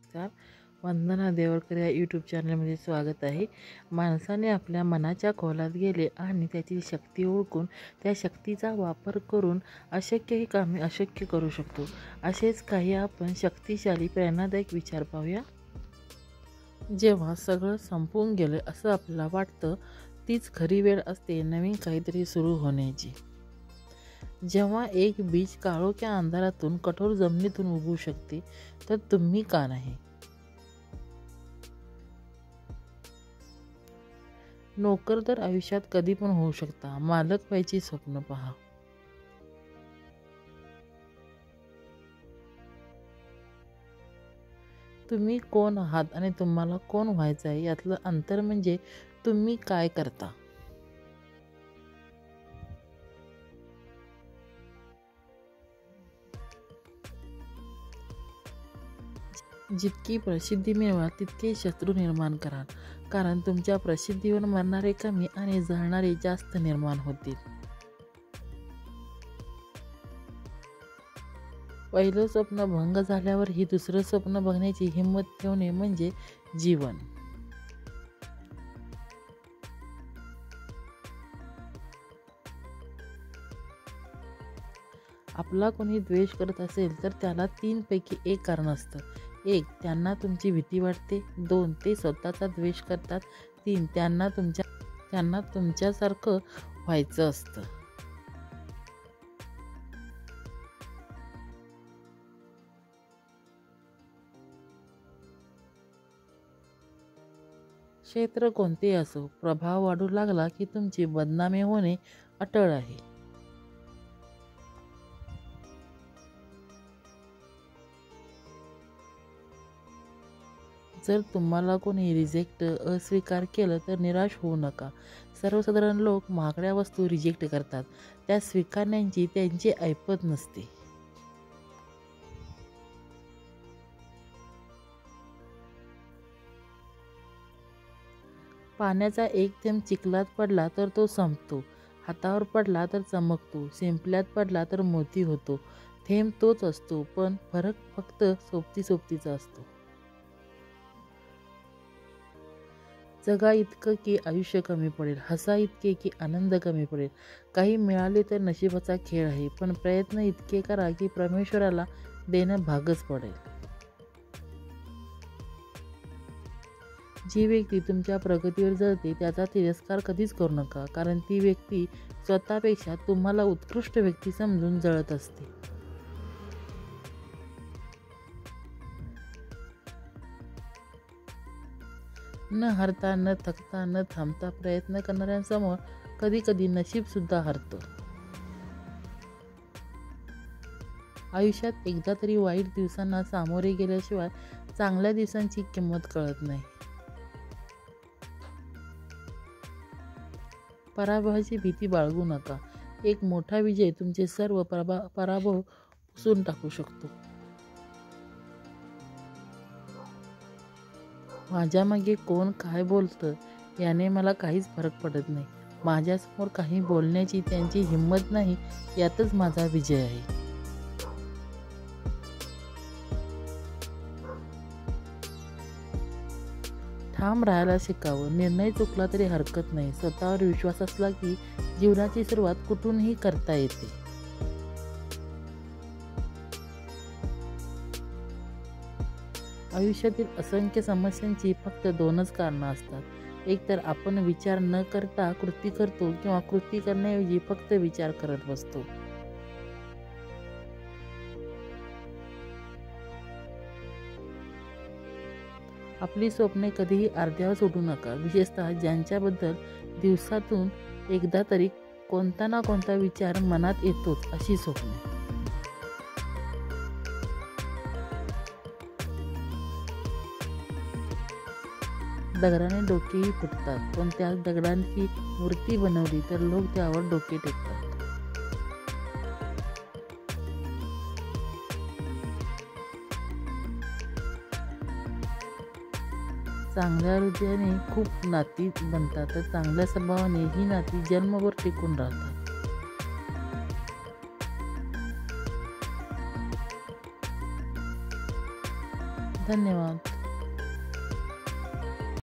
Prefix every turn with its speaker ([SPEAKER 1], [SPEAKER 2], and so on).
[SPEAKER 1] नमस्कार. वंदना देवळकर या यूट्यूब चॅनलमध्ये स्वागत आहे. माणसाने आपल्या मनाच्या खोलात गेले आणि त्याची शक्ती ओळखून त्या शक्तीचा वापर करून अशक्यही कामे अशक्य करू शकतो. असेच काही आपण शक्तिशाली प्रेरणादायक विचार पाहूया. जेव्हा सगळं संपून गेलं असं आपल्याला वाटतं, तीच खरी वेळ असते नवीन काहीतरी सुरू होण्याची. जेव्हा एक बीज काळोख्या अंधारातून कठोर जमिनीतून उगवू शकते, तर तुम्ही का नाही? नोकर तर आयुष्यात कधी पण होऊ शकता. मालक व्हायची स्वप्न पहा. तुम्ही कोण आहात आणि तुम्हाला कोण व्हायचं आहे यातलं अंतर म्हणजे तुम्ही काय करता. जितकी प्रसिद्धी मिळवा तितके शत्रू निर्माण कराल, कारण तुमच्या प्रसिद्धीवर मरणारे कमी आणि जळणारे जास्त निर्माण होतील. पहिलं स्वप्न भंग झाल्यावरही दुसरं स्वप्न बघण्याची हिंमत ठेवणे म्हणजे जीवन. आपला कोणी द्वेष करत असेल तर त्याला 3 पैकी एक कारण असतं. 1. त्यांना तुमची भीती वाटते. 2. ते स्वतःचा द्वेष करतात. 3. त्यांना तुमच्यासारखं व्हायचं असतं. क्षेत्र कोणतेही असो, प्रभाव वाढू लागला की तुमची बदनामी होणे अटळ आहे. जर तुम्हाला कोणी रिजेक्ट अस्वीकार केलं तर निराश होऊ नका. सर्वसाधारण लोक महागड्या वस्तू रिजेक्ट करतात, त्या स्वीकारण्याची त्यांची ऐपत नसते. पाण्याचा एक थेंब चिखलात पडला तर तो संपतो, हातावर पडला तर चमकतो, शिंपल्यात पडला तर मोती होतो. थेंब तोच असतो, पण फरक फक्त सोबतीचा असतो. जगा इतकं की आयुष्य कमी पडेल, हसा इतके की आनंद कमी पडेल. काही मिळाले तर नशिबाचा खेळ आहे, पण प्रयत्न इतके करा की परमेश्वराला देणं भागच पडेल. जी व्यक्ती तुमच्या प्रगतीवर जळते त्याचा तिरस्कार कधीच करू नका, कारण ती व्यक्ती स्वतःपेक्षा तुम्हाला उत्कृष्ट व्यक्ती समजून जळत असते. न हरता, न थकता, न थांबता प्रयत्न करणाऱ्यांसमोर कधी कधी नशीब सुद्धा हरतं. आयुष्यात एकदा तरी वाईट दिवसांना सामोरे गेल्याशिवाय चांगल्या दिवसांची किंमत कळत नाही. पराभवाची भीती बाळगू नका. एक मोठा विजय तुमचे सर्व पराभव पुसून टाकू शकतो. माझ्या मागे कोण काय बोलतं याने मला काहीच फरक पडत नाही. माझ्यासमोर काही बोलण्याची त्यांची हिंमत नाही, यातच माझा विजय आहे. ठाम राहायला शिकावं. निर्णय चुकला तरी हरकत नाही. स्वतःवर विश्वास असला की जीवनाची सुरुवात कुठूनही करता येते. आयुष्यातील असंख्य समस्यांची फक्त 2च कारणं असतात. एक तर आपण विचार न करता कृती करतो, किंवा कृती करण्याऐवजी फक्त विचार करत बसतो. आपली स्वप्ने कधीही अर्ध्यावर सोडू नका. विशेषतः ज्यांच्याबद्दल दिवसातून एकदा तरी कोणता ना कोणता विचार मनात येतोच अशी स्वप्ने. दगडाने डोकेही फुटतात, पण त्या दगडांची मूर्ती बनवली तर लोक त्यावर डोके टेकतात. चांगल्या हृदयाने खूप नाती बनतात, तर चांगल्या स्वभावाने ही नाती जन्मभर टिकून राहतात. धन्यवाद.